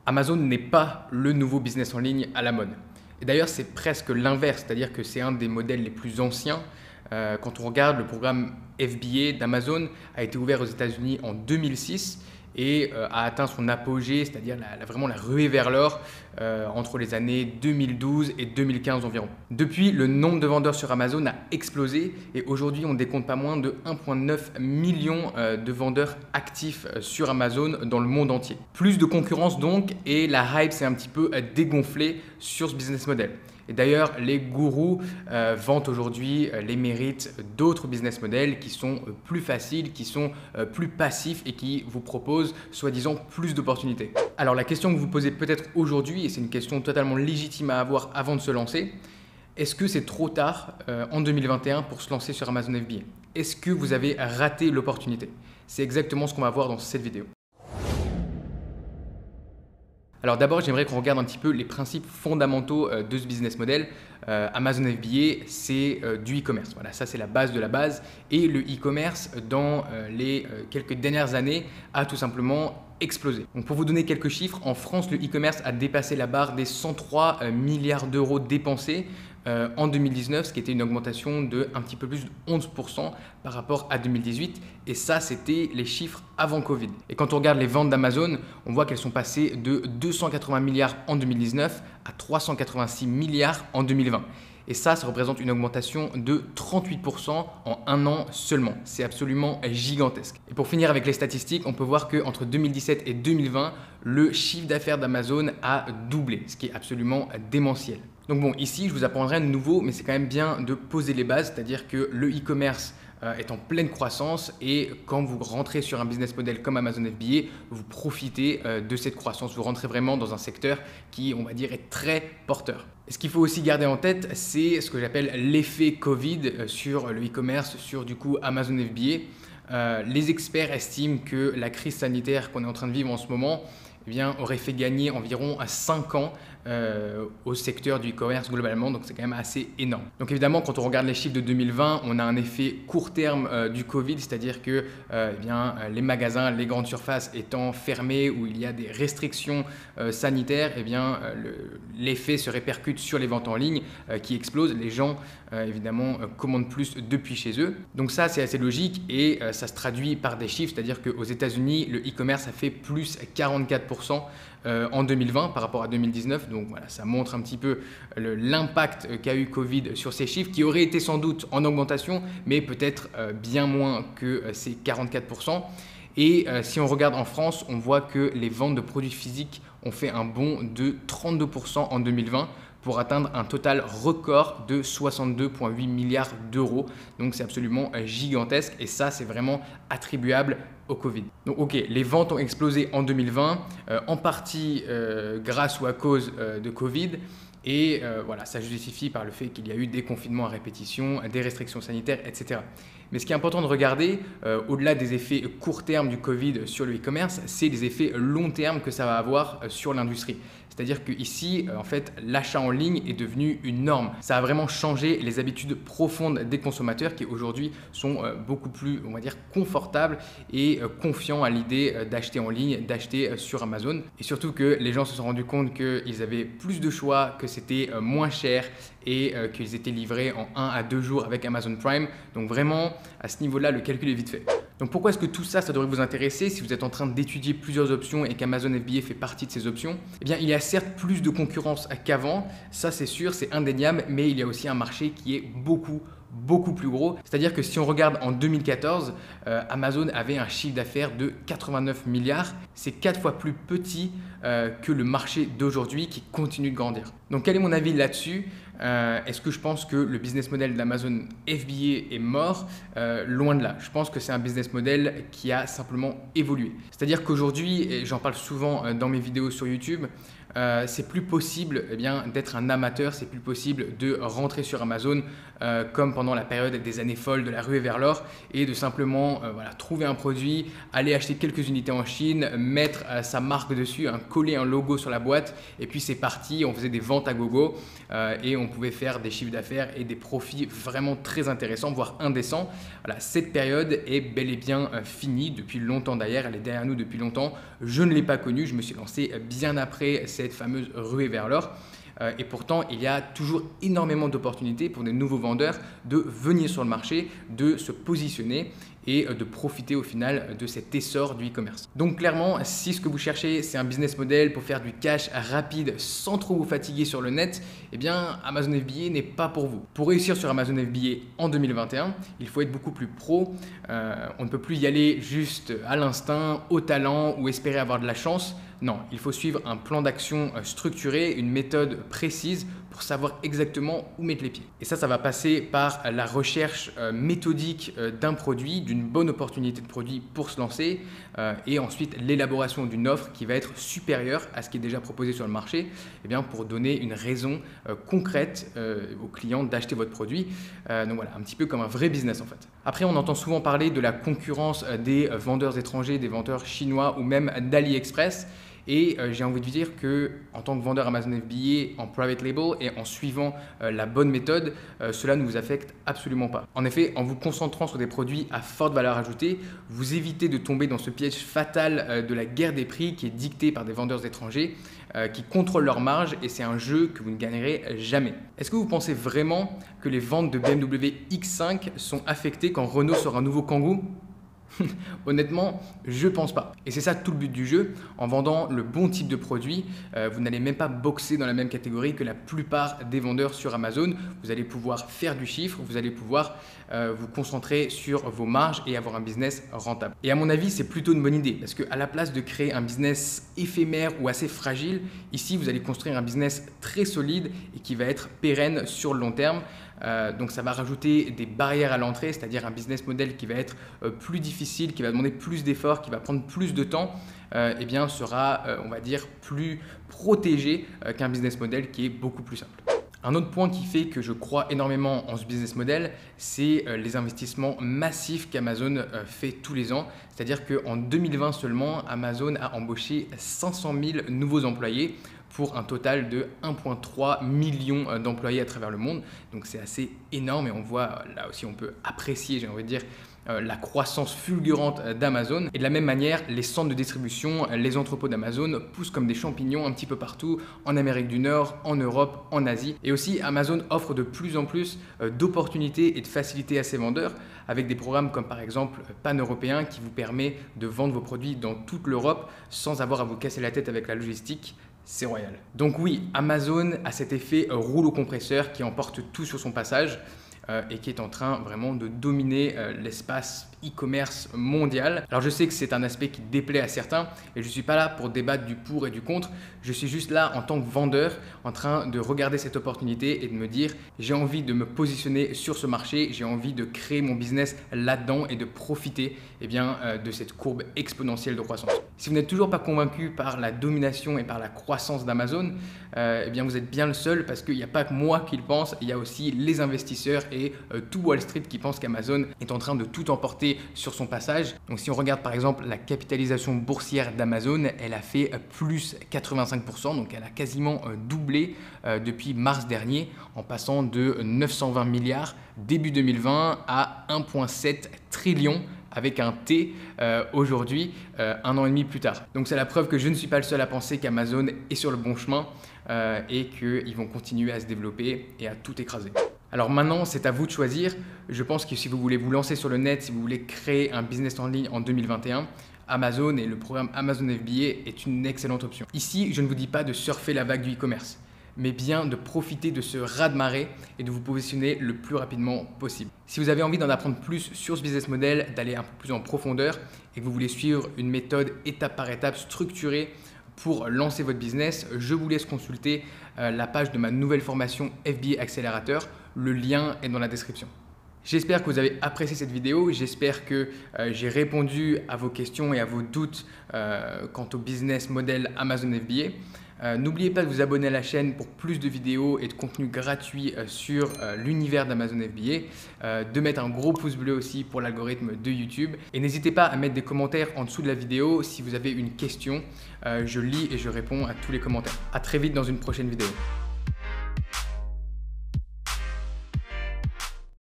Amazon n'est pas le nouveau business en ligne à la mode. Et d'ailleurs, c'est presque l'inverse, c'est-à-dire que c'est un des modèles les plus anciens. Quand on regarde, le programme FBA d'Amazon a été ouvert aux États-Unis en 2006 et a atteint son apogée, c'est-à-dire vraiment la ruée vers l'or entre les années 2012 et 2015 environ. Depuis, le nombre de vendeurs sur Amazon a explosé et aujourd'hui, on décompte pas moins de 1,9 million de vendeurs actifs sur Amazon dans le monde entier. Plus de concurrence donc et la hype s'est un petit peu dégonflée sur ce business model. Et d'ailleurs, les gourous vantent aujourd'hui les mérites d'autres business models qui sont plus faciles, qui sont plus passifs et qui vous proposent soi-disant plus d'opportunités. Alors la question que vous posez peut-être aujourd'hui, et c'est une question totalement légitime à avoir avant de se lancer, est-ce que c'est trop tard en 2021 pour se lancer sur Amazon FBA? Est-ce que vous avez raté l'opportunité? C'est exactement ce qu'on va voir dans cette vidéo. Alors d'abord, j'aimerais qu'on regarde un petit peu les principes fondamentaux de ce business model. Amazon FBA, c'est du e-commerce. Voilà, ça c'est la base de la base. Et le e-commerce, dans les quelques dernières années, a tout simplement explosé. Donc pour vous donner quelques chiffres, en France, le e-commerce a dépassé la barre des 103 milliards d'euros dépensés en 2019, ce qui était une augmentation de un petit peu plus de 11% par rapport à 2018. Et ça, c'était les chiffres avant Covid. Et quand on regarde les ventes d'Amazon, on voit qu'elles sont passées de 280 milliards en 2019 à 386 milliards en 2020. Et ça représente une augmentation de 38% en un an seulement. C'est absolument gigantesque. Et pour finir avec les statistiques, on peut voir qu'entre 2017 et 2020, le chiffre d'affaires d'Amazon a doublé, ce qui est absolument démentiel. Donc bon, ici, je vous apprendrai de nouveau, mais c'est quand même bien de poser les bases, c'est-à-dire que le e-commerce est en pleine croissance et quand vous rentrez sur un business model comme Amazon FBA, vous profitez de cette croissance. Vous rentrez vraiment dans un secteur qui, on va dire, est très porteur. Et ce qu'il faut aussi garder en tête, c'est ce que j'appelle l'effet Covid sur le e-commerce, sur du coup Amazon FBA. Les experts estiment que la crise sanitaire qu'on est en train de vivre en ce moment aurait fait gagner environ 5 ans au secteur du e-commerce globalement, donc c'est quand même assez énorme. Donc évidemment, quand on regarde les chiffres de 2020, on a un effet court terme du Covid, c'est-à-dire que les magasins, les grandes surfaces étant fermés, où il y a des restrictions sanitaires, l'effet se répercute sur les ventes en ligne qui explosent. Les gens évidemment commandent plus depuis chez eux. Donc ça, c'est assez logique et ça se traduit par des chiffres, c'est-à-dire qu'aux États-Unis, le e-commerce a fait plus 44% en 2020 par rapport à 2019. Donc voilà, ça montre un petit peu l'impact qu'a eu Covid sur ces chiffres qui auraient été sans doute en augmentation, mais peut-être bien moins que ces 44%. Et si on regarde en France, on voit que les ventes de produits physiques ont fait un bond de 32% en 2020 pour atteindre un total record de 62,8 milliards d'euros. Donc c'est absolument gigantesque et ça c'est vraiment attribuable au Covid. Donc ok, les ventes ont explosé en 2020, en partie grâce ou à cause de Covid. Et voilà, ça justifie par le fait qu'il y a eu des confinements à répétition, des restrictions sanitaires, etc. Mais ce qui est important de regarder, au-delà des effets court terme du Covid sur le e-commerce, c'est les effets long terme que ça va avoir sur l'industrie. C'est-à-dire qu'ici, en fait, l'achat en ligne est devenu une norme. Ça a vraiment changé les habitudes profondes des consommateurs qui aujourd'hui sont beaucoup plus, on va dire, confortables et confiants à l'idée d'acheter en ligne, d'acheter sur Amazon. Et surtout que les gens se sont rendus compte qu'ils avaient plus de choix, que c'était moins cher et qu'ils étaient livrés en 1 à 2 jours avec Amazon Prime. Donc vraiment, à ce niveau-là, le calcul est vite fait. Donc pourquoi est-ce que tout ça, ça devrait vous intéresser si vous êtes en train d'étudier plusieurs options et qu'Amazon FBA fait partie de ces options? Eh bien, il y a certes plus de concurrence qu'avant, ça c'est sûr, c'est indéniable, mais il y a aussi un marché qui est beaucoup plus gros. C'est-à-dire que si on regarde en 2014, Amazon avait un chiffre d'affaires de 89 milliards. C'est 4 fois plus petit que le marché d'aujourd'hui qui continue de grandir. Donc quel est mon avis là-dessus? Est-ce que je pense que le business model d'Amazon FBA est mort? Loin de là. Je pense que c'est un business model qui a simplement évolué. C'est-à-dire qu'aujourd'hui, et j'en parle souvent dans mes vidéos sur YouTube, c'est plus possible d'être un amateur, c'est plus possible de rentrer sur Amazon comme pendant la période des années folles de la ruée vers l'or et de simplement trouver un produit, aller acheter quelques unités en Chine, mettre sa marque dessus, un coller un logo sur la boîte et puis c'est parti, on faisait des ventes à gogo et on pouvait faire des chiffres d'affaires et des profits vraiment très intéressants, voire indécents. Voilà, cette période est bel et bien finie depuis longtemps d'ailleurs, elle est derrière nous depuis longtemps. Je ne l'ai pas connue, je me suis lancé bien après cette fameuse ruée vers l'or. Et pourtant, il y a toujours énormément d'opportunités pour des nouveaux vendeurs de venir sur le marché, de se positionner et de profiter au final de cet essor du e-commerce. Donc clairement, si ce que vous cherchez, c'est un business model pour faire du cash rapide sans trop vous fatiguer sur le net, eh bien Amazon FBA n'est pas pour vous. Pour réussir sur Amazon FBA en 2021, il faut être beaucoup plus pro. On ne peut plus y aller juste à l'instinct, au talent ou espérer avoir de la chance. Non, il faut suivre un plan d'action structuré, une méthode précise pour savoir exactement où mettre les pieds. Et ça va passer par la recherche méthodique d'un produit, d'une bonne opportunité de produit pour se lancer et ensuite l'élaboration d'une offre qui va être supérieure à ce qui est déjà proposé sur le marché pour donner une raison concrète aux clients d'acheter votre produit. Donc voilà, un petit peu comme un vrai business en fait. Après, on entend souvent parler de la concurrence des vendeurs étrangers, des vendeurs chinois ou même d'AliExpress. Et j'ai envie de vous dire que en tant que vendeur Amazon FBA en private label et en suivant la bonne méthode, cela ne vous affecte absolument pas. En effet, en vous concentrant sur des produits à forte valeur ajoutée, vous évitez de tomber dans ce piège fatal de la guerre des prix qui est dictée par des vendeurs étrangers qui contrôlent leurs marges et c'est un jeu que vous ne gagnerez jamais. Est-ce que vous pensez vraiment que les ventes de BMW X5 sont affectées quand Renault sort un nouveau Kangoo ? Honnêtement, je pense pas. Et c'est ça tout le but du jeu. En vendant le bon type de produit, vous n'allez même pas boxer dans la même catégorie que la plupart des vendeurs sur Amazon. Vous allez pouvoir faire du chiffre, vous allez pouvoir vous concentrer sur vos marges et avoir un business rentable. Et à mon avis, c'est plutôt une bonne idée parce qu'à la place de créer un business éphémère ou assez fragile, ici, vous allez construire un business très solide et qui va être pérenne sur le long terme. Donc ça va rajouter des barrières à l'entrée, c'est-à-dire un business model qui va être plus difficile, qui va demander plus d'efforts, qui va prendre plus de temps, sera, on va dire, plus protégé qu'un business model qui est beaucoup plus simple. Un autre point qui fait que je crois énormément en ce business model, c'est les investissements massifs qu'Amazon fait tous les ans. C'est-à-dire qu'en 2020 seulement, Amazon a embauché 500 000 nouveaux employés pour un total de 1,3 million d'employés à travers le monde. Donc c'est assez énorme et on voit, là aussi on peut apprécier, j'ai envie de dire, la croissance fulgurante d'Amazon. Et de la même manière, les centres de distribution, les entrepôts d'Amazon poussent comme des champignons un petit peu partout, en Amérique du Nord, en Europe, en Asie. Et aussi, Amazon offre de plus en plus d'opportunités et de facilités à ses vendeurs avec des programmes comme par exemple Pan-Européen qui vous permet de vendre vos produits dans toute l'Europe sans avoir à vous casser la tête avec la logistique. C'est royal. Donc oui, Amazon a cet effet rouleau compresseur qui emporte tout sur son passage et qui est en train vraiment de dominer l'espace e-commerce mondial. Alors je sais que c'est un aspect qui déplaît à certains et je ne suis pas là pour débattre du pour et du contre. Je suis juste là en tant que vendeur en train de regarder cette opportunité et de me dire j'ai envie de me positionner sur ce marché, j'ai envie de créer mon business là-dedans et de profiter de cette courbe exponentielle de croissance. Si vous n'êtes toujours pas convaincu par la domination et par la croissance d'Amazon, vous êtes bien le seul parce qu'il n'y a pas que moi qui le pense, il y a aussi les investisseurs et tout Wall Street qui pense qu'Amazon est en train de tout emporter sur son passage. Donc si on regarde par exemple la capitalisation boursière d'Amazon, elle a fait plus 85%, donc elle a quasiment doublé depuis mars dernier en passant de 920 milliards début 2020 à 1,7 trillion avec un T aujourd'hui, un an et demi plus tard. Donc c'est la preuve que je ne suis pas le seul à penser qu'Amazon est sur le bon chemin et qu'ils vont continuer à se développer et à tout écraser. Alors maintenant, c'est à vous de choisir. Je pense que si vous voulez vous lancer sur le net, si vous voulez créer un business en ligne en 2021, Amazon et le programme Amazon FBA est une excellente option. Ici, je ne vous dis pas de surfer la vague du e-commerce, mais bien de profiter de ce raz-de-marée et de vous positionner le plus rapidement possible. Si vous avez envie d'en apprendre plus sur ce business model, d'aller un peu plus en profondeur et que vous voulez suivre une méthode étape par étape structurée pour lancer votre business, je vous laisse consulter la page de ma nouvelle formation FBA Accélérateur. Le lien est dans la description. J'espère que vous avez apprécié cette vidéo, j'espère que j'ai répondu à vos questions et à vos doutes quant au business model Amazon FBA. N'oubliez pas de vous abonner à la chaîne pour plus de vidéos et de contenu gratuit sur l'univers d'Amazon FBA, de mettre un gros pouce bleu aussi pour l'algorithme de YouTube et n'hésitez pas à mettre des commentaires en dessous de la vidéo si vous avez une question. Je lis et je réponds à tous les commentaires. À très vite dans une prochaine vidéo.